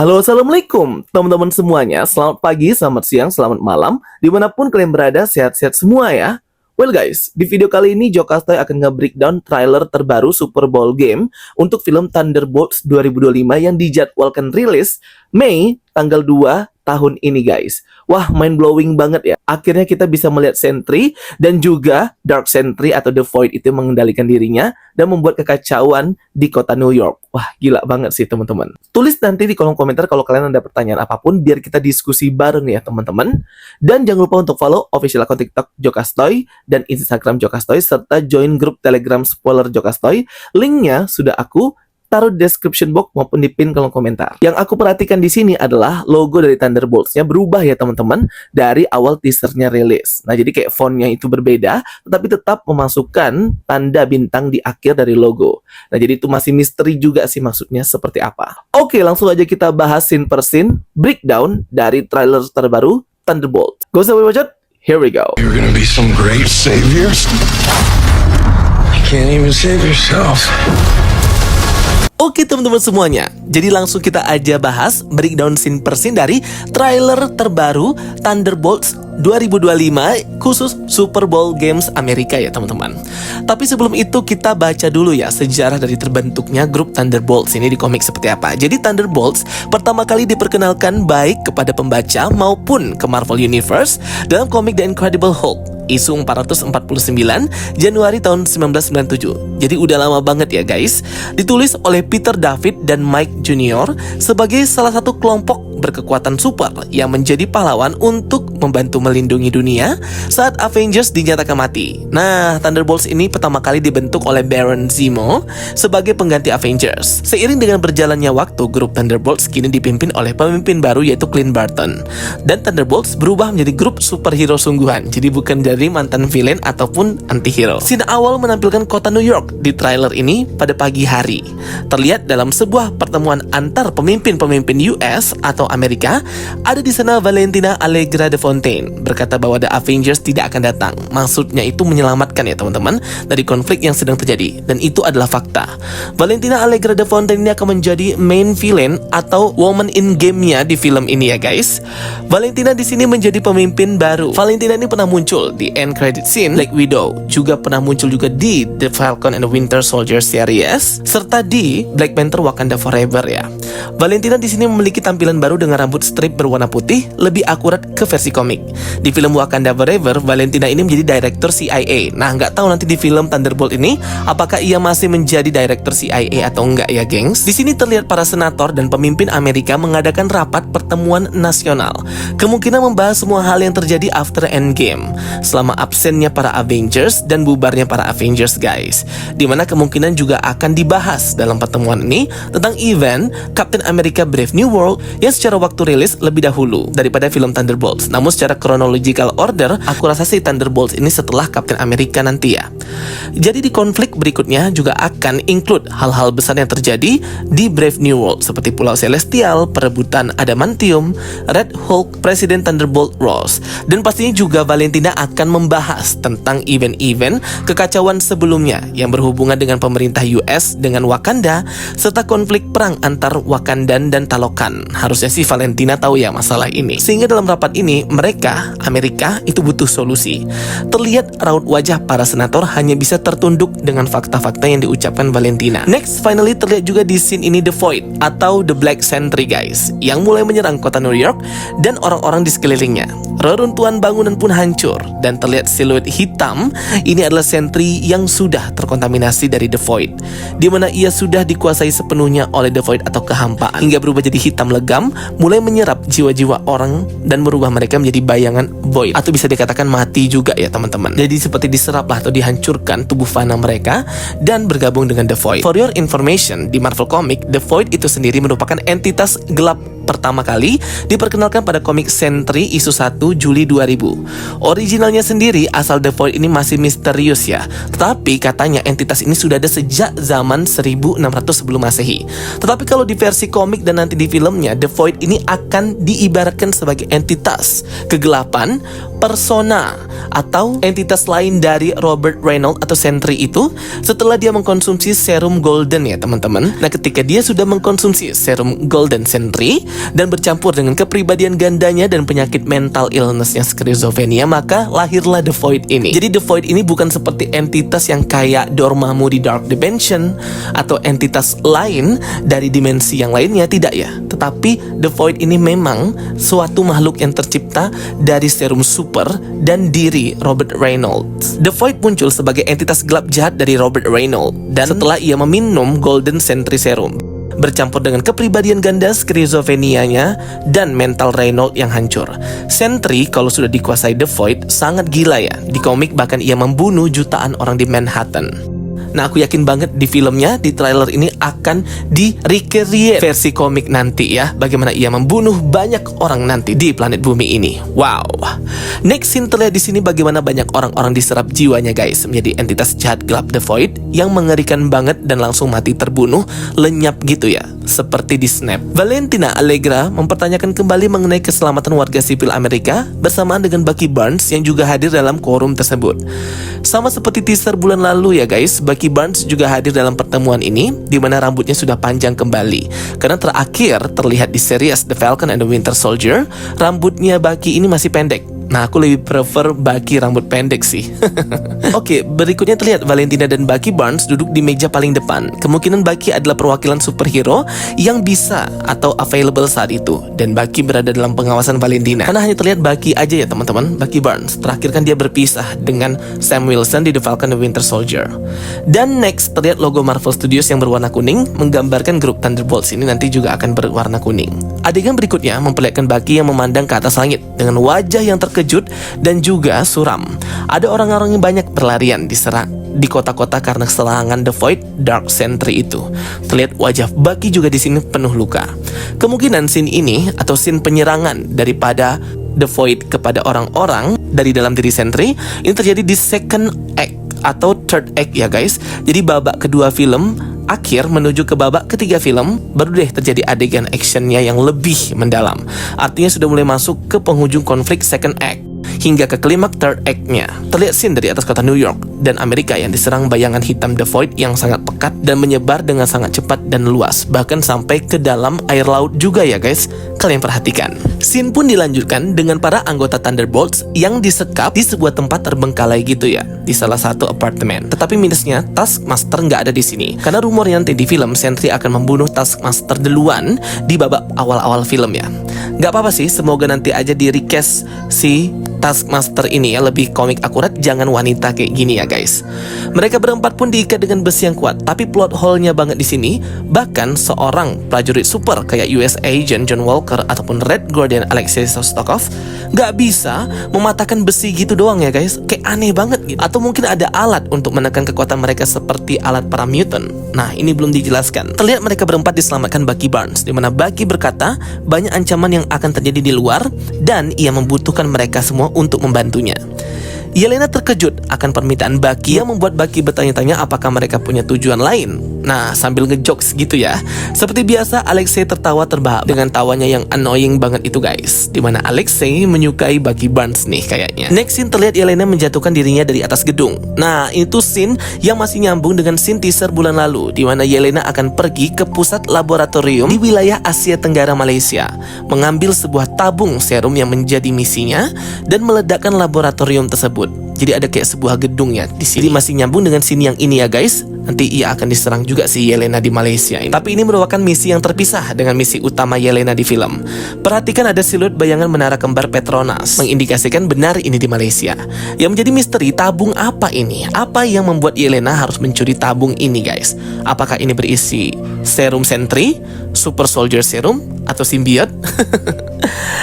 Halo, assalamualaikum teman-teman semuanya. Selamat pagi, selamat siang, selamat malam. Dimanapun kalian berada, sehat-sehat semua ya. Well guys, di video kali ini Jokastoy akan nge-breakdown trailer terbaru Super Bowl game untuk film Thunderbolts 2025 yang dijadwalkan rilis Mei tanggal 2 tahun ini guys. Wah, mind blowing banget ya. Akhirnya kita bisa melihat Sentry dan juga Dark Sentry atau The Void itu mengendalikan dirinya dan membuat kekacauan di kota New York. Wah, gila banget sih teman-teman. Tulis nanti di kolom komentar kalau kalian ada pertanyaan apapun biar kita diskusi bareng ya teman-teman. Dan jangan lupa untuk follow official akun TikTok Jokastoy dan Instagram Jokastoy serta join grup Telegram Spoiler Jokastoy. Linknya sudah aku taruh di description box maupun di pin kolom komentar. Yang aku perhatikan di sini adalah logo dari Thunderbolts-nya berubah ya teman-teman dari awal teasernya rilis. Nah, jadi kayak fontnya itu berbeda, tetapi tetap memasukkan tanda bintang di akhir dari logo. Nah, jadi itu masih misteri juga sih maksudnya seperti apa. Oke, langsung aja kita bahas scene per scene breakdown dari trailer terbaru Thunderbolt. Gak usah bacot, here we go. You're gonna be some great saviors. You can't even save yourself. Oke teman-teman semuanya, jadi langsung kita aja bahas breakdown scene per scene dari trailer terbaru Thunderbolts 2025 khusus Super Bowl Games Amerika ya teman-teman. Tapi sebelum itu kita baca dulu ya sejarah dari terbentuknya grup Thunderbolts ini di komik seperti apa. Jadi Thunderbolts pertama kali diperkenalkan baik kepada pembaca maupun ke Marvel Universe dalam komik The Incredible Hulk isu 449 Januari tahun 1997. Jadi udah lama banget ya guys. Ditulis oleh Peter David dan Mike Jr. sebagai salah satu kelompok berkekuatan super yang menjadi pahlawan untuk membantu melindungi dunia saat Avengers dinyatakan mati. Nah, Thunderbolts ini pertama kali dibentuk oleh Baron Zemo sebagai pengganti Avengers. Seiring dengan berjalannya waktu, grup Thunderbolts kini dipimpin oleh pemimpin baru yaitu Clint Barton. Dan Thunderbolts berubah menjadi grup superhero sungguhan. Jadi bukan dari mantan villain ataupun antihero. Scene awal menampilkan kota New York di trailer ini pada pagi hari. Terlihat dalam sebuah pertemuan antar pemimpin-pemimpin US atau Amerika. Ada di sana Valentina Allegra de Fontaine berkata bahwa The Avengers tidak akan datang. Maksudnya itu menyelamatkan ya teman-teman dari konflik yang sedang terjadi, dan itu adalah fakta. Valentina Allegra de Fontaine ini akan menjadi main villain atau woman in game-nya di film ini ya guys. Valentina di sini menjadi pemimpin baru. Valentina ini pernah muncul di end credit scene Black Widow, juga pernah muncul juga di The Falcon and the Winter Soldier series serta di Black Panther Wakanda Forever ya. Valentina di sini memiliki tampilan baru dengan rambut strip berwarna putih, lebih akurat ke versi komik. Di film Wakanda Forever, Valentina ini menjadi direktur CIA. Nah, nggak tahu nanti di film Thunderbolt ini apakah ia masih menjadi direktur CIA atau enggak ya, gengs. Di sini terlihat para senator dan pemimpin Amerika mengadakan rapat pertemuan nasional. Kemungkinan membahas semua hal yang terjadi after Endgame, selama absennya para Avengers dan bubarnya para Avengers, guys. Dimana kemungkinan juga akan dibahas dalam pertemuan ini tentang event Captain America Brave New World yang secara waktu rilis lebih dahulu daripada film Thunderbolts. Namun secara chronological order, aku rasa sih Thunderbolts ini setelah Captain America nanti ya. Jadi di konflik berikutnya juga akan include hal-hal besar yang terjadi di Brave New World seperti Pulau Celestial, perebutan Adamantium, Red Hulk, Presiden Thunderbolt Ross, dan pastinya juga Valentina akan membahas tentang event-event kekacauan sebelumnya yang berhubungan dengan pemerintah US dengan Wakanda serta konflik perang antar Wakandan dan Talokan. Harusnya sih Valentina tahu ya masalah ini. Sehingga dalam rapat ini mereka, Amerika, itu butuh solusi. Terlihat raut wajah para senator hanya bisa tertunduk dengan fakta-fakta yang diucapkan Valentina. Next, finally terlihat juga di scene ini The Void atau The Black Sentry guys, yang mulai menyerang kota New York dan orang-orang di sekelilingnya. Reruntuhan bangunan pun hancur dan terlihat siluet hitam. Ini adalah Sentry yang sudah terkontaminasi dari The Void, di mana ia sudah dikuasai sepenuhnya oleh The Void atau kehampaan hingga berubah jadi hitam legam, mulai menyerap jiwa-jiwa orang dan merubah mereka menjadi bayangan Void atau bisa dikatakan mati juga ya teman-teman. Jadi seperti diserap lah atau dihancurkan tubuh fana mereka dan bergabung dengan The Void. For your information, di Marvel Comic, The Void itu sendiri merupakan entitas gelap pertama kali diperkenalkan pada komik Sentry isu 1 Juli 2000. Originalnya sendiri asal The Void ini masih misterius ya, tetapi katanya entitas ini sudah ada sejak zaman 1600 sebelum Masehi. Tetapi kalau di versi komik dan nanti di filmnya, The Void ini akan diibaratkan sebagai entitas kegelapan, persona atau entitas lain dari Robert Reynolds atau Sentry itu setelah dia mengkonsumsi serum Golden ya teman-teman. Nah ketika dia sudah mengkonsumsi serum Golden Sentry, dan bercampur dengan kepribadian gandanya dan penyakit mental illnessnya skizofrenia, maka lahirlah The Void ini. Jadi The Void ini bukan seperti entitas yang kayak Dormammu di Dark Dimension atau entitas lain dari dimensi yang lainnya, tidak ya. Tetapi The Void ini memang suatu makhluk yang tercipta dari serum super dan diri Robert Reynolds. The Void muncul sebagai entitas gelap jahat dari Robert Reynolds dan setelah ia meminum Golden Sentry Serum, bercampur dengan kepribadian ganda skizofrenianya dan mental Reynolds yang hancur. Sentry kalau sudah dikuasai The Void sangat gila ya. Di komik bahkan ia membunuh jutaan orang di Manhattan. Nah, aku yakin banget di filmnya, di trailer ini akan di-recreate versi komik nanti ya, bagaimana ia membunuh banyak orang nanti di planet bumi ini. Wow. Next scene terlihat di sini bagaimana banyak orang-orang diserap jiwanya guys menjadi entitas jahat gelap The Void yang mengerikan banget dan langsung mati terbunuh, lenyap gitu ya, seperti di Snap. Valentina Allegra mempertanyakan kembali mengenai keselamatan warga sipil Amerika bersamaan dengan Bucky Barnes yang juga hadir dalam quorum tersebut. Sama seperti teaser bulan lalu ya guys, Bucky Barnes juga hadir dalam pertemuan ini, di mana rambutnya sudah panjang kembali. Karena terakhir terlihat di series The Falcon and the Winter Soldier, rambutnya Bucky ini masih pendek. Nah, aku lebih prefer Bucky rambut pendek sih. Oke, berikutnya terlihat Valentina dan Bucky Barnes duduk di meja paling depan. Kemungkinan Bucky adalah perwakilan superhero yang bisa atau available saat itu, dan Bucky berada dalam pengawasan Valentina. Karena hanya terlihat Bucky aja ya teman-teman, Bucky Barnes. Terakhir kan dia berpisah dengan Sam Wilson di The Falcon and the Winter Soldier. Dan next terlihat logo Marvel Studios yang berwarna kuning, menggambarkan grup Thunderbolts ini nanti juga akan berwarna kuning. Adegan berikutnya memperlihatkan Bucky yang memandang ke atas langit dengan wajah yang terkejut dan juga suram. Ada orang-orang yang banyak berlarian di kota-kota karena serangan The Void Dark Sentry itu. Terlihat wajah Bucky juga di sini penuh luka. Kemungkinan scene ini atau scene penyerangan daripada The Void kepada orang-orang dari dalam diri Sentry ini terjadi di second act atau third act ya guys. Jadi babak kedua film akhir menuju ke babak ketiga film baru deh terjadi adegan actionnya yang lebih mendalam. Artinya sudah mulai masuk ke penghujung konflik second act hingga ke klimaks third act-nya. Terlihat scene dari atas kota New York dan Amerika yang diserang bayangan hitam The Void yang sangat pekat dan menyebar dengan sangat cepat dan luas, bahkan sampai ke dalam air laut juga ya guys. Kalian perhatikan. Scene pun dilanjutkan dengan para anggota Thunderbolts yang disekap di sebuah tempat terbengkalai gitu ya, di salah satu apartemen. Tetapi minusnya Taskmaster nggak ada di sini. Karena rumornya nanti di film Sentry akan membunuh Taskmaster duluan di babak awal-awal film ya. Nggak apa-apa sih, semoga nanti aja di recast si Taskmaster ini ya lebih komik akurat, jangan wanita kayak gini ya guys. Mereka berempat pun diikat dengan besi yang kuat, tapi plot hole-nya banget di sini. Bahkan seorang prajurit super kayak US Agent John Walker ataupun Red Guardian Alexei Shostakov nggak bisa mematahkan besi gitu doang ya guys. Kayak aneh banget gitu. Atau mungkin ada alat untuk menekan kekuatan mereka seperti alat para mutant. Nah, ini belum dijelaskan. Terlihat mereka berempat diselamatkan Bucky Barnes, di mana Bucky berkata banyak ancaman yang akan terjadi di luar dan ia membutuhkan mereka semua untuk membantunya. Yelena terkejut akan permintaan Bucky yang membuat Bucky bertanya-tanya apakah mereka punya tujuan lain. Nah, sambil ngejokes gitu ya. Seperti biasa, Alexei tertawa terbahak dengan tawanya yang annoying banget itu guys. Dimana Alexei menyukai Bucky Barnes nih kayaknya. Next scene terlihat Yelena menjatuhkan dirinya dari atas gedung. Nah, itu scene yang masih nyambung dengan scene teaser bulan lalu, dimana Yelena akan pergi ke pusat laboratorium di wilayah Asia Tenggara Malaysia, mengambil sebuah tabung serum yang menjadi misinya dan meledakkan laboratorium tersebut. Jadi ada kayak sebuah gedung ya di sini. Jadi masih nyambung dengan scene yang ini ya guys. Nanti ia akan diserang juga si Yelena di Malaysia ini. Tapi ini merupakan misi yang terpisah dengan misi utama Yelena di film. Perhatikan ada siluet bayangan menara kembar Petronas, mengindikasikan benar ini di Malaysia. Yang menjadi misteri, tabung apa ini? Apa yang membuat Yelena harus mencuri tabung ini guys? Apakah ini berisi serum Sentry, Super Soldier Serum, atau simbiot?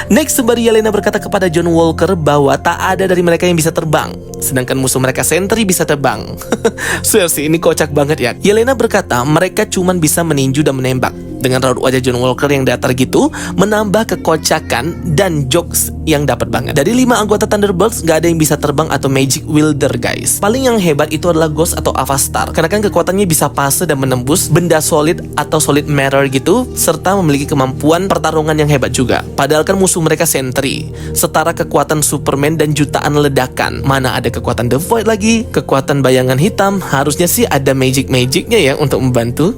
Next, sembari Yelena berkata kepada John Walker bahwa tak ada dari mereka yang bisa terbang, sedangkan musuh mereka Sentry bisa terbang. Seriously, ini kocak banget ya. Yelena berkata mereka cuma bisa meninju dan menembak. Dengan raut wajah John Walker yang datar gitu, menambah kekocakan dan jokes yang dapat banget. Dari 5 anggota Thunderbolts, gak ada yang bisa terbang atau magic wielder guys. Paling yang hebat itu adalah Ghost atau Avastar, karena kan kekuatannya bisa fase dan menembus benda solid atau solid matter gitu, serta memiliki kemampuan pertarungan yang hebat juga. Padahal kan musuh mereka Sentry, setara kekuatan Superman dan jutaan ledakan. Mana ada kekuatan The Void lagi, kekuatan bayangan hitam. Harusnya sih ada magic-magicnya ya untuk membantu.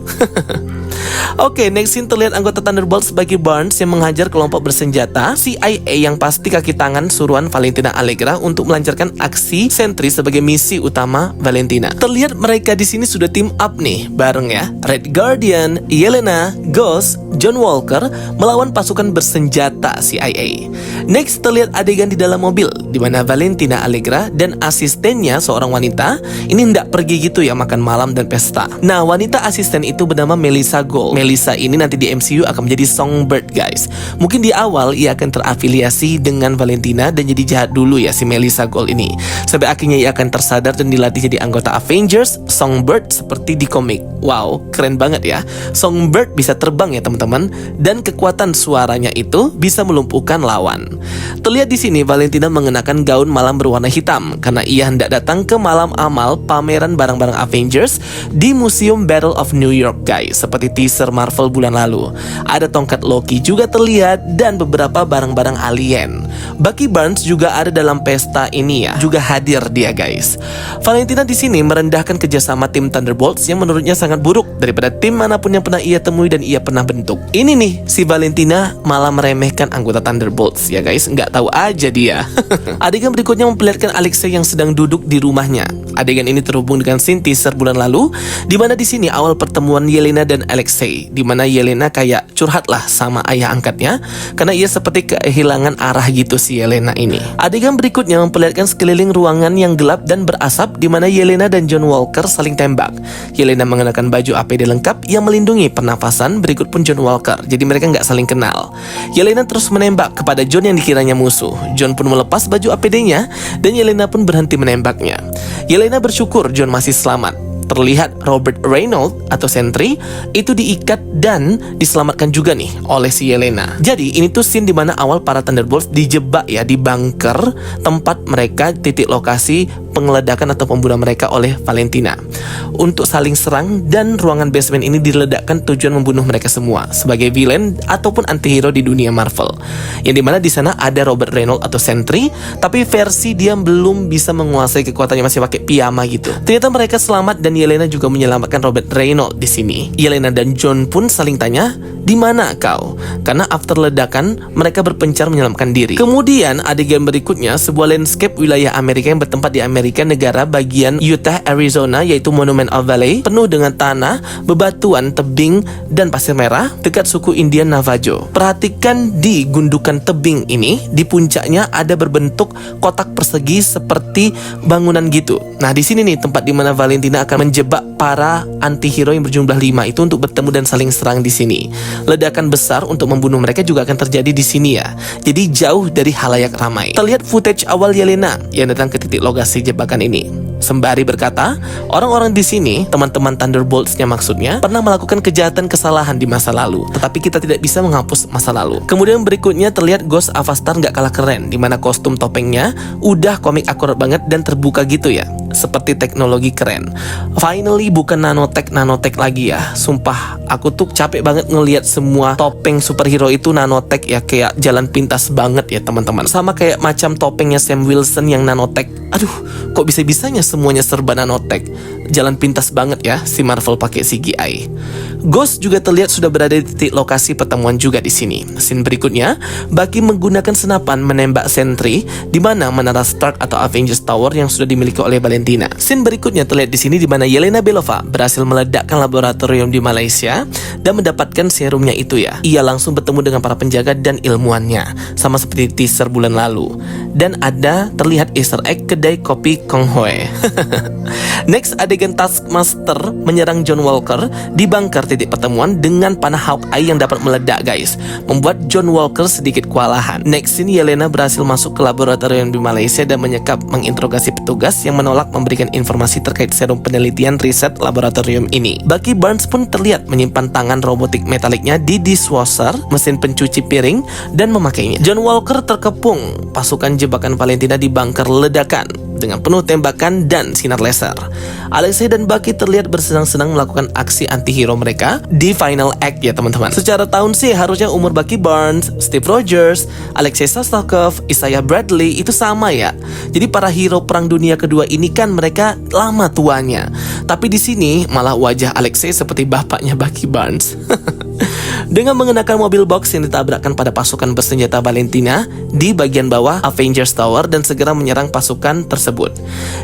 Oke, next scene terlihat anggota Thunderbolts Bucky Barnes yang menghajar kelompok bersenjata CIA yang pasti kaki tangan suruhan Valentina Allegra untuk melancarkan aksi sentri sebagai misi utama Valentina. Terlihat mereka di sini sudah team up nih, bareng ya. Red Guardian, Yelena, Ghost, John Walker melawan pasukan bersenjata CIA. Next terlihat adegan di dalam mobil di mana Valentina Allegra dan asistennya seorang wanita ini hendak pergi gitu ya, makan malam dan pesta. Nah, wanita asisten itu bernama Melissa Gold. Melissa ini nanti di MCU akan menjadi Songbird, guys. Mungkin di awal ia akan terafiliasi dengan Valentina dan jadi jahat dulu ya si Melissa Gold ini. Sampai akhirnya ia akan tersadar dan dilatih jadi anggota Avengers Songbird seperti di komik. Wow, keren banget ya. Songbird bisa terbang ya teman-teman, dan kekuatan suaranya itu bisa melumpuhkan lawan. Terlihat di sini Valentina mengenakan gaun malam berwarna hitam karena ia hendak datang ke malam amal pameran barang-barang Avengers di Museum Battle of New York, guys, seperti teaser Marvel bulan lalu. Ada tongkat Loki juga terlihat dan beberapa barang-barang alien. Bucky Barnes juga ada dalam pesta ini ya, juga hadir dia, guys. Valentina di sini merendahkan kerjasama tim Thunderbolts yang menurutnya sangat buruk daripada tim manapun yang pernah ia temui dan ia pernah bentuk. Ini nih, si Valentina malah meremehkan anggota Thunderbolts ya, guys. Nggak tahu aja dia. Adegan berikutnya memperlihatkan Alexei yang sedang duduk di rumahnya. Adegan ini terhubung dengan scene teaser bulan lalu, di mana di sini awal pertemuan Yelena dan Alexei, di mana Yelena kayak curhat lah sama ayah angkatnya karena ia seperti kehilangan arah gitu si Yelena ini. Adegan berikutnya memperlihatkan sekeliling ruangan yang gelap dan berasap, di mana Yelena dan John Walker saling tembak. Yelena mengenakan baju APD lengkap yang melindungi pernafasan, berikut pun John Walker. Jadi mereka nggak saling kenal. Yelena terus menembak kepada John yang dikiranya musuh. John pun melepas baju APD-nya dan Yelena pun berhenti menembaknya. Yelena bersyukur John masih selamat. Terlihat Robert Reynolds atau Sentry itu diikat dan diselamatkan juga nih oleh si Yelena. Jadi ini tuh scene dimana awal para Thunderbolts dijebak ya di bunker tempat mereka titik lokasi pengeledakan atau pembunuhan mereka oleh Valentina untuk saling serang, dan ruangan basement ini diledakkan tujuan membunuh mereka semua sebagai villain ataupun antihero di dunia Marvel. Yang dimana di sana ada Robert Reynolds atau Sentry, tapi versi dia belum bisa menguasai kekuatannya, masih pakai piyama gitu. Ternyata mereka selamat dan Yelena juga menyelamatkan Robert Reynolds di sini. Yelena dan John pun saling tanya, "Di mana kau?" Karena after ledakan mereka berpencar menyelamatkan diri. Kemudian adegan berikutnya sebuah landscape wilayah Amerika yang bertempat di Amerika negara bagian Utah, Arizona, yaitu Monument Valley, penuh dengan tanah, bebatuan, tebing, dan pasir merah dekat suku Indian Navajo. Perhatikan di gundukan tebing ini, di puncaknya ada berbentuk kotak persegi seperti bangunan gitu. Nah, di sini nih tempat di mana Valentina akan menjebak para antihero yang berjumlah 5 itu untuk bertemu dan saling serang di sini. Ledakan besar untuk membunuh mereka juga akan terjadi di sini ya. Jadi jauh dari halayak ramai. Terlihat footage awal Yelena yang datang ke titik lokasi jebakan ini. Sembari berkata, orang-orang di sini, teman-teman Thunderbolts-nya maksudnya, pernah melakukan kejahatan kesalahan di masa lalu, tetapi kita tidak bisa menghapus masa lalu. Kemudian berikutnya terlihat Ghost Avastar nggak kalah keren, di mana kostum topengnya udah komik akurat banget dan terbuka gitu ya, seperti teknologi keren. Finally bukan nanotech lagi ya. Sumpah, aku tuh capek banget ngelihat semua topeng superhero itu nanotech ya, kayak jalan pintas banget ya teman-teman. Sama kayak macam topengnya Sam Wilson yang nanotech. Aduh, kok bisa-bisanya semuanya serba nanotech. Jalan pintas banget ya si Marvel pakai CGI. Ghost juga terlihat sudah berada di titik lokasi pertemuan juga di sini. Scene berikutnya, Bucky menggunakan senapan menembak Sentry di mana menara Stark atau Avengers Tower yang sudah dimiliki oleh Valentina. Scene berikutnya terlihat di sini di mana Yelena Belova berhasil meledakkan laboratorium di Malaysia dan mendapatkan serumnya itu ya. Ia langsung bertemu dengan para penjaga dan ilmuannya, sama seperti teaser bulan lalu. Dan ada terlihat Easter egg kedai kopi Kong Hoi. Next, adegan Taskmaster menyerang John Walker di bunker titik pertemuan dengan panah Hawkeye yang dapat meledak, guys, membuat John Walker sedikit kewalahan. Next scene, Yelena berhasil masuk ke laboratorium di Malaysia dan menginterogasi petugas yang menolak memberikan informasi terkait serum penelitian riset laboratorium ini. Bucky Barnes pun terlihat menyimpan tangan robotik metaliknya di dishwasher, mesin pencuci piring, dan memakainya. John Walker terkepung pasukan jebakan Valentina di bunker ledakan dengan penuh tembakan dan sinar laser. Alexei dan Bucky terlihat bersenang-senang melakukan aksi antihero mereka mereka di final act ya teman-teman. Secara tahun sih harusnya umur Bucky Barnes, Steve Rogers, Alexei Shostakov, Isaiah Bradley itu sama ya. Jadi para hero Perang Dunia Kedua ini kan mereka lama tuanya. Tapi di sini malah wajah Alexei seperti bapaknya Bucky Barnes. Dengan mengenakan mobil box yang ditabrakkan pada pasukan bersenjata Valentina di bagian bawah Avengers Tower dan segera menyerang pasukan tersebut.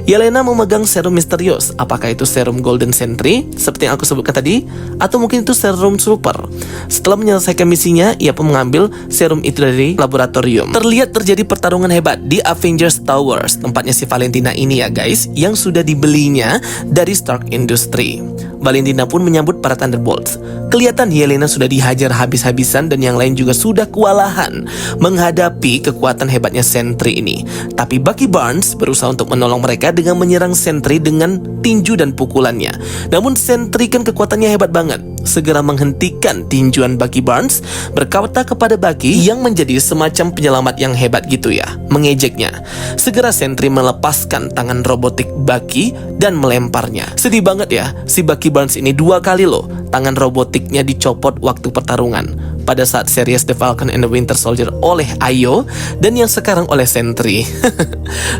Yelena memegang serum misterius. Apakah itu serum Golden Sentry seperti yang aku sebutkan tadi, atau mungkin itu serum super? Setelah menyelesaikan misinya, ia pun mengambil serum itu dari laboratorium. Terlihat terjadi pertarungan hebat di Avengers Towers, tempatnya si Valentina ini ya guys, yang sudah dibelinya dari Stark Industry. Valentina pun menyambut para Thunderbolts. Kelihatan Yelena sudah dihajar habis-habisan dan yang lain juga sudah kewalahan menghadapi kekuatan hebatnya Sentry ini. Tapi Bucky Barnes berusaha untuk menolong mereka dengan menyerang Sentry dengan tinju dan pukulannya. Namun Sentry kan kekuatannya hebat banget. Segera menghentikan tinjuan Bucky Barnes, berkata kepada Bucky yang menjadi semacam penyelamat yang hebat gitu ya, mengejeknya. Segera Sentry melepaskan tangan robotik Bucky dan melemparnya. Sedih banget ya, si Bucky Barnes ini 2 kali loh tangan robotiknya dicopot waktu pertarungan. Pada saat series The Falcon and the Winter Soldier oleh Ayo dan yang sekarang oleh Sentry.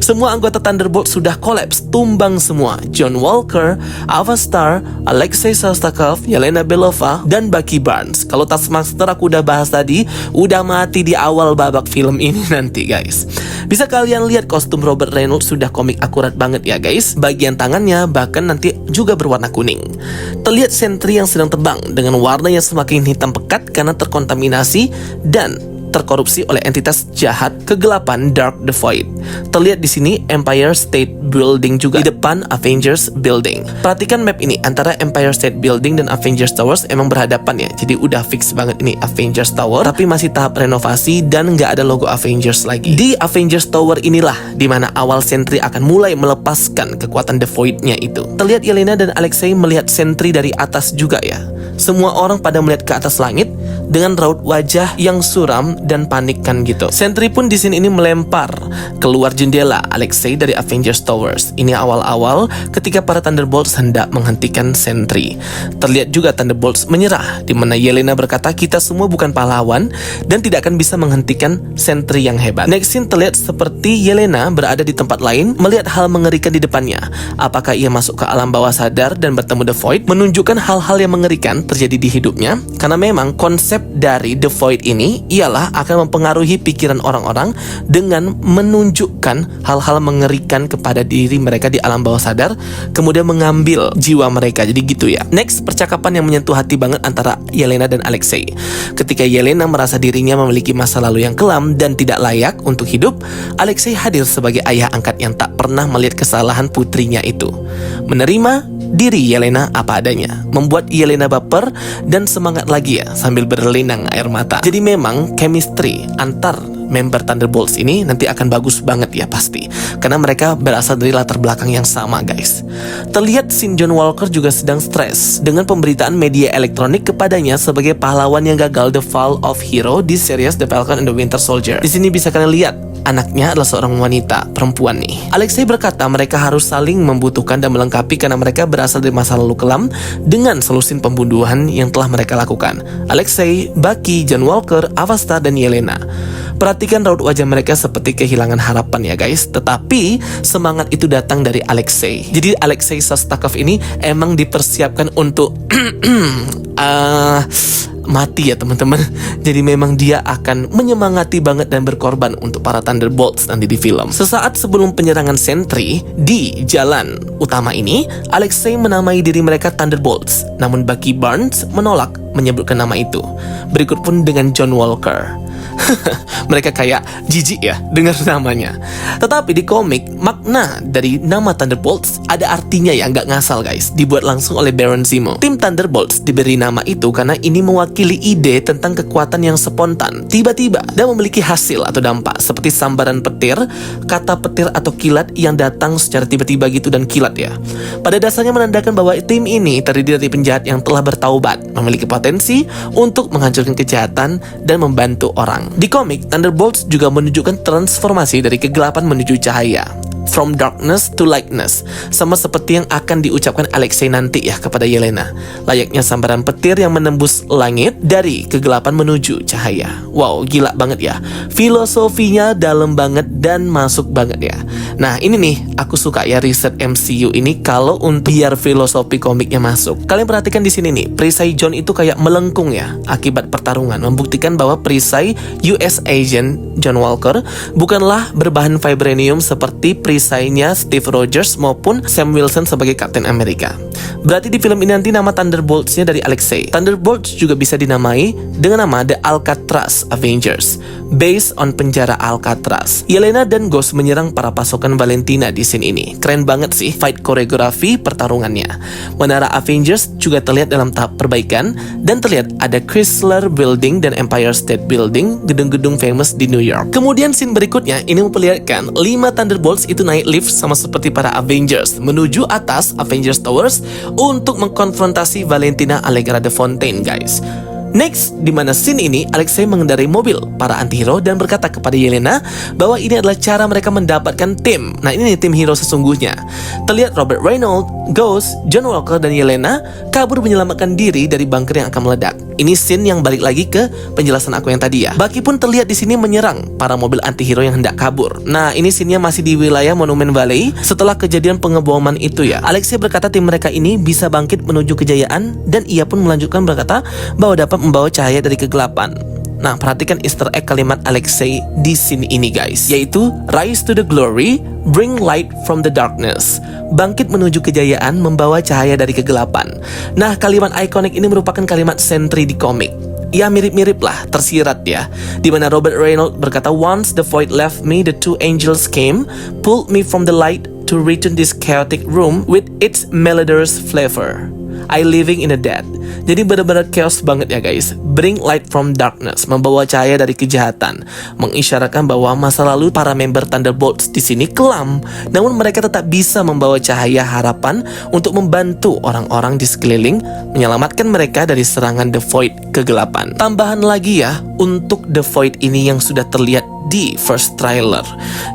Semua anggota Thunderbolt sudah kolaps, tumbang semua. John Walker, Avastar, Alexei Shostakov, Yelena Belova, dan Bucky Barnes. Kalau Taskmaster aku udah bahas tadi, udah mati di awal babak film ini nanti guys. Bisa kalian lihat kostum Robert Reynolds sudah komik akurat banget ya guys. Bagian tangannya bahkan nanti juga berwarna kuning. Terlihat Sentry yang sedang terbang dengan warna yang semakin hitam pekat karena terkontaminasi dan terkorupsi oleh entitas jahat kegelapan Dark the Void. Terlihat di sini Empire State Building juga di depan Avengers Building. Perhatikan map ini, antara Empire State Building dan Avengers Towers emang berhadapan ya. Jadi udah fix banget ini Avengers Tower, tapi masih tahap renovasi dan nggak ada logo Avengers lagi. Di Avengers Tower inilah dimana awal Sentry akan mulai melepaskan kekuatan The Void-nya itu. Terlihat Yelena dan Alexei melihat Sentry dari atas juga ya. Semua orang pada melihat ke atas langit dengan raut wajah yang suram dan panik kan gitu. Sentry pun di sini ini melempar keluar jendela Alexei dari Avengers Towers. Ini awal-awal ketika para Thunderbolts hendak menghentikan Sentry. Terlihat juga Thunderbolts menyerah, di mana Yelena berkata kita semua bukan pahlawan dan tidak akan bisa menghentikan Sentry yang hebat. Next scene terlihat seperti Yelena berada di tempat lain melihat hal mengerikan di depannya. Apakah ia masuk ke alam bawah sadar dan bertemu The Void? Menunjukkan hal-hal yang mengerikan terjadi di hidupnya, karena memang konsep dari The Void ini ialah akan mempengaruhi pikiran orang-orang dengan menunjukkan hal-hal mengerikan kepada diri mereka di alam bawah sadar, kemudian mengambil jiwa mereka. Jadi gitu ya. Next, percakapan yang menyentuh hati banget antara Yelena dan Alexei. Ketika Yelena merasa dirinya memiliki masa lalu yang kelam dan tidak layak untuk hidup, Alexei hadir sebagai ayah angkat yang tak pernah melihat kesalahan putrinya itu. Menerima diri Yelena apa adanya, membuat Yelena baper dan semangat lagi ya sambil berlinang air mata. Jadi memang chemistry antar member Thunderbolts ini nanti akan bagus banget ya pasti, karena mereka berasal dari latar belakang yang sama guys. Terlihat scene John Walker juga sedang stres dengan pemberitaan media elektronik kepadanya sebagai pahlawan yang gagal The Fall of Hero di series The Falcon and the Winter Soldier. Di sini bisa kalian lihat anaknya adalah seorang wanita, perempuan nih. Alexei berkata mereka harus saling membutuhkan dan melengkapi karena mereka berasal dari masa lalu kelam dengan selusin pembunuhan yang telah mereka lakukan. Alexei, Bucky, John Walker, Avastar, dan Yelena. Perhatikan raut wajah mereka seperti kehilangan harapan ya guys. Tetapi semangat itu datang dari Alexei. Jadi Alexei Shostakov ini emang dipersiapkan untuk mati ya teman-teman. Jadi memang dia akan menyemangati banget dan berkorban untuk para Thunderbolts nanti di film. Sesaat sebelum penyerangan Sentry di jalan utama ini, Alexei menamai diri mereka Thunderbolts. Namun Bucky Barnes menolak menyebutkan nama itu. Berikut pun dengan John Walker. Mereka kayak jijik ya dengar namanya. Tetapi di komik, makna dari nama Thunderbolts ada artinya ya, nggak ngasal guys. Dibuat langsung oleh Baron Zemo. Tim Thunderbolts diberi nama itu karena ini mewakili ide tentang kekuatan yang spontan, tiba-tiba, dan memiliki hasil atau dampak seperti sambaran petir, kata petir atau kilat yang datang secara tiba-tiba gitu dan kilat ya. Pada dasarnya menandakan bahwa tim ini terdiri dari penjahat yang telah bertaubat, memiliki potensi untuk menghancurkan kejahatan dan membantu orang. Di komik, Thunderbolts juga menunjukkan transformasi dari kegelapan menuju cahaya. from darkness to lightness. Sama seperti yang akan diucapkan Alexei nanti ya kepada Yelena. Layaknya sambaran petir yang menembus langit dari kegelapan menuju cahaya. Wow, gila banget ya. Filosofinya dalam banget dan masuk banget ya. Nah, ini nih aku suka ya riset MCU ini kalau untuk biar filosofi komiknya masuk. Kalian perhatikan di sini nih, perisai John itu kayak melengkung ya akibat pertarungan, membuktikan bahwa perisai US Agent John Walker bukanlah berbahan vibranium seperti perisainya Steve Rogers maupun Sam Wilson sebagai Captain America. Berarti di film ini nanti nama Thunderbolts-nya dari Alexei. Thunderbolts juga bisa dinamai dengan nama The Alcatraz Avengers, based on penjara Alcatraz. Yelena dan Ghost menyerang para pasukan Valentina di scene ini. Keren banget sih fight koreografi pertarungannya. Menara Avengers juga terlihat dalam tahap perbaikan dan terlihat ada Chrysler Building dan Empire State Building, gedung-gedung famous di New York. Kemudian scene berikutnya ini memperlihatkan 5 Thunderbolts itu naik lift sama seperti para Avengers menuju atas Avengers Towers untuk mengkonfrontasi Valentina Allegra de Fontaine, guys. Next, di mana scene ini Alexei mengendarai mobil para antihero dan berkata kepada Yelena bahwa ini adalah cara mereka mendapatkan tim. Nah, ini nih tim hero sesungguhnya. Terlihat Robert Reynolds, Ghost, John Walker dan Yelena kabur menyelamatkan diri dari bunker yang akan meledak. Ini scene yang balik lagi ke penjelasan aku yang tadi ya. Bucky pun terlihat di sini menyerang para mobil antihero yang hendak kabur. Nah, ini scene-nya masih di wilayah Monument Valley setelah kejadian pengeboman itu ya. Alexei berkata tim mereka ini bisa bangkit menuju kejayaan dan ia pun melanjutkan berkata bahwa dapat membawa cahaya dari kegelapan. Nah, perhatikan easter egg kalimat Alexei di scene ini guys, yaitu rise to the glory, bring light from the darkness. Bangkit menuju kejayaan, membawa cahaya dari kegelapan. Nah, kalimat ikonik ini merupakan kalimat Sentry di komik. Ya mirip-mirip lah, tersirat ya. Dimana Robert Reynolds berkata, once the void left me, the two angels came, pulled me from the light to return this chaotic room with its melodious flavor. I living in the dead. Jadi benar-benar chaos banget ya guys. Bring light from darkness, membawa cahaya dari kejahatan, mengisyaratkan bahwa masa lalu para member Thunderbolts di sini kelam, namun mereka tetap bisa membawa cahaya harapan untuk membantu orang-orang di sekeliling, menyelamatkan mereka dari serangan The Void kegelapan. Tambahan lagi ya untuk The Void ini yang sudah terlihat di first trailer,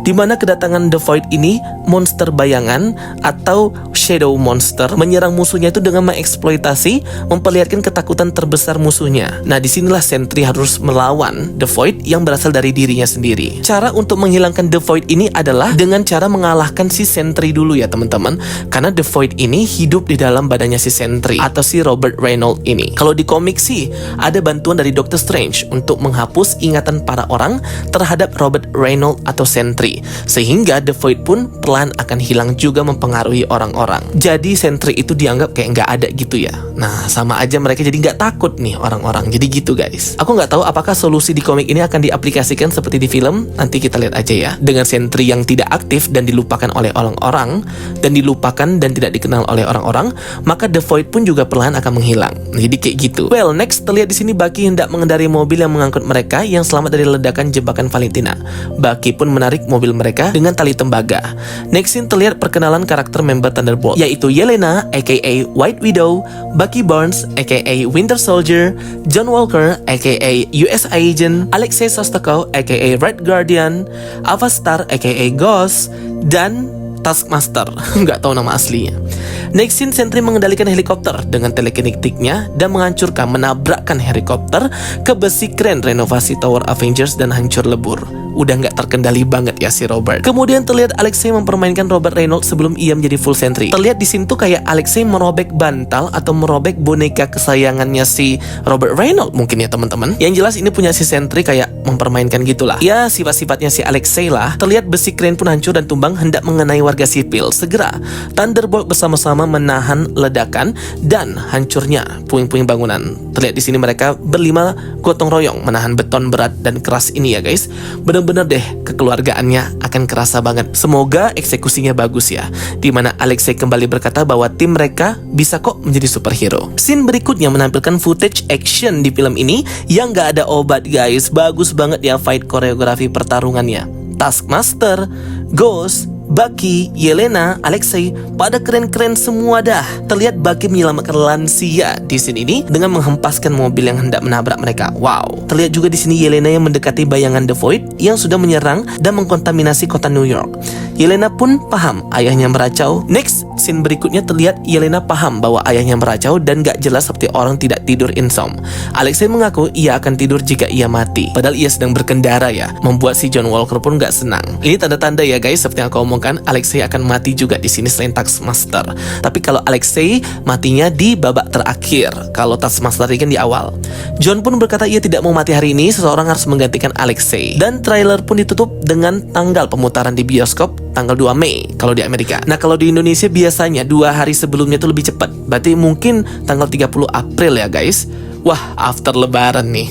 dimana kedatangan The Void ini monster bayangan atau shadow monster menyerang musuhnya itu dengan mengeksploitasi, memperlihatkan ketakutan terbesar musuhnya. Nah, disinilah Sentry harus melawan The Void yang berasal dari dirinya sendiri. Cara untuk menghilangkan The Void ini adalah dengan cara mengalahkan si Sentry dulu ya teman-teman, karena The Void ini hidup di dalam badannya si Sentry atau si Robert Reynolds ini. Kalau di komik sih ada bantuan dari Doctor Strange untuk menghapus ingatan para orang terhadap Robert Reynolds atau Sentry, sehingga The Void pun perlahan akan hilang juga mempengaruhi orang-orang. Jadi Sentry itu dianggap kayak nggak ada gitu ya. Nah, sama aja mereka jadi nggak takut nih orang-orang. Jadi gitu guys. Aku nggak tahu apakah solusi di komik ini akan diaplikasikan seperti di film. Nanti kita lihat aja ya. Dengan Sentry yang tidak aktif dan dilupakan oleh orang-orang, dan dilupakan dan tidak dikenal oleh orang-orang, maka The Void pun juga perlahan akan menghilang. Jadi kayak gitu. Well, next terlihat di sini Bucky hendak mengendarai mobil yang mengangkut mereka yang selamat dari ledakan jebakan Valentina. Bucky pun menarik mobil mereka dengan tali tembaga. Next scene terlihat perkenalan karakter member Thunderbolt, yaitu Yelena aka White Widow, Bucky Barnes aka Winter Soldier, John Walker aka US Agent, Alexei Shostakov aka Red Guardian, Avastar aka Ghost, dan Taskmaster, nggak tahu nama aslinya. Next scene, Sentry mengendalikan helikopter dengan telekinetiknya dan menghancurkan, menabrakkan helikopter ke besi kren renovasi Tower Avengers dan hancur lebur. Udah nggak terkendali banget ya si Robert. Kemudian terlihat Alexei mempermainkan Robert Reynolds sebelum ia menjadi full Sentry. Terlihat di sini tuh kayak Alexei merobek bantal atau merobek boneka kesayangannya si Robert Reynolds mungkin ya teman-teman. Yang jelas ini punya si Sentry kayak mempermainkan gitulah. Ya sifat-sifatnya si Alexei lah. Terlihat besi kren pun hancur dan tumbang hendak mengenai warga sipil. Segera Thunderbolt bersama-sama menahan ledakan dan hancurnya puing-puing bangunan. Terlihat di sini mereka berlima gotong royong menahan beton berat dan keras ini ya guys. Bener-bener deh kekeluargaannya akan kerasa banget. Semoga eksekusinya bagus ya. Dimana Alexei kembali berkata bahwa tim mereka bisa kok menjadi superhero. Scene berikutnya menampilkan footage action di film ini yang gak ada obat guys. Bagus banget ya fight koreografi pertarungannya. Taskmaster, Ghost, Bucky, Yelena, Alexei pada keren-keren semua dah. Terlihat Bucky menyelamatkan lansia di sini ini dengan menghempaskan mobil yang hendak menabrak mereka. Wow. Terlihat juga di sini Yelena yang mendekati bayangan The Void yang sudah menyerang dan mengkontaminasi kota New York. Yelena pun paham ayahnya meracau. Next, scene berikutnya terlihat Yelena paham bahwa ayahnya meracau dan gak jelas seperti orang tidak tidur insom. Alexei mengaku ia akan tidur jika ia mati. Padahal ia sedang berkendara ya. Membuat si John Walker pun gak senang. Ini tanda-tanda ya guys, seperti yang aku omongkan, Alexei akan mati juga di sini selain Taskmaster. Tapi kalau Alexei matinya di babak terakhir, kalau Taskmaster ini kan di awal. John pun berkata ia tidak mau mati hari ini, seseorang harus menggantikan Alexei. Dan trailer pun ditutup dengan tanggal pemutaran di bioskop tanggal 2 Mei kalau di Amerika. Nah kalau di Indonesia biasanya 2 hari sebelumnya itu lebih cepat. Berarti mungkin tanggal 30 April ya guys. Wah, after lebaran nih.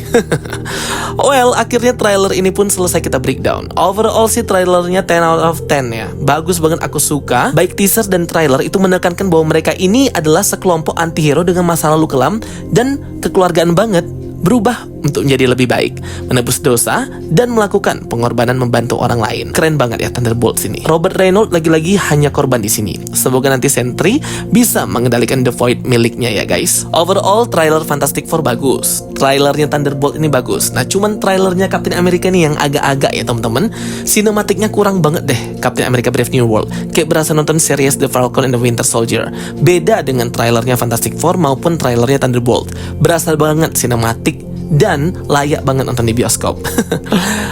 Well, akhirnya trailer ini pun selesai kita breakdown. Overall sih trailernya 10 out of 10 ya. Bagus banget, aku suka. Baik teaser dan trailer itu menekankan bahwa mereka ini adalah sekelompok antihero dengan masa lalu kelam dan kekeluargaan banget. Berubah untuk menjadi lebih baik, menebus dosa, dan melakukan pengorbanan membantu orang lain. Keren banget ya Thunderbolts ini. Robert Reynolds lagi-lagi hanya korban di sini. Semoga nanti Sentry bisa mengendalikan The Void miliknya ya guys. Overall, trailer Fantastic Four bagus. Trailernya Thunderbolt ini bagus. Nah, cuman trailernya Captain America nih yang agak-agak ya teman-teman. Sinematiknya kurang banget deh Captain America Brave New World. Kayak berasa nonton series The Falcon and the Winter Soldier. Beda dengan trailernya Fantastic Four maupun trailernya Thunderbolt. Berasa banget sinematik dan layak banget nonton di bioskop.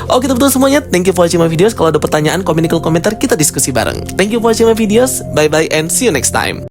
Oke teman-teman semuanya, thank you for watching my videos. Kalau ada pertanyaan, komen di kolom komentar, kita diskusi bareng. Thank you for watching my videos. Bye bye and see you next time.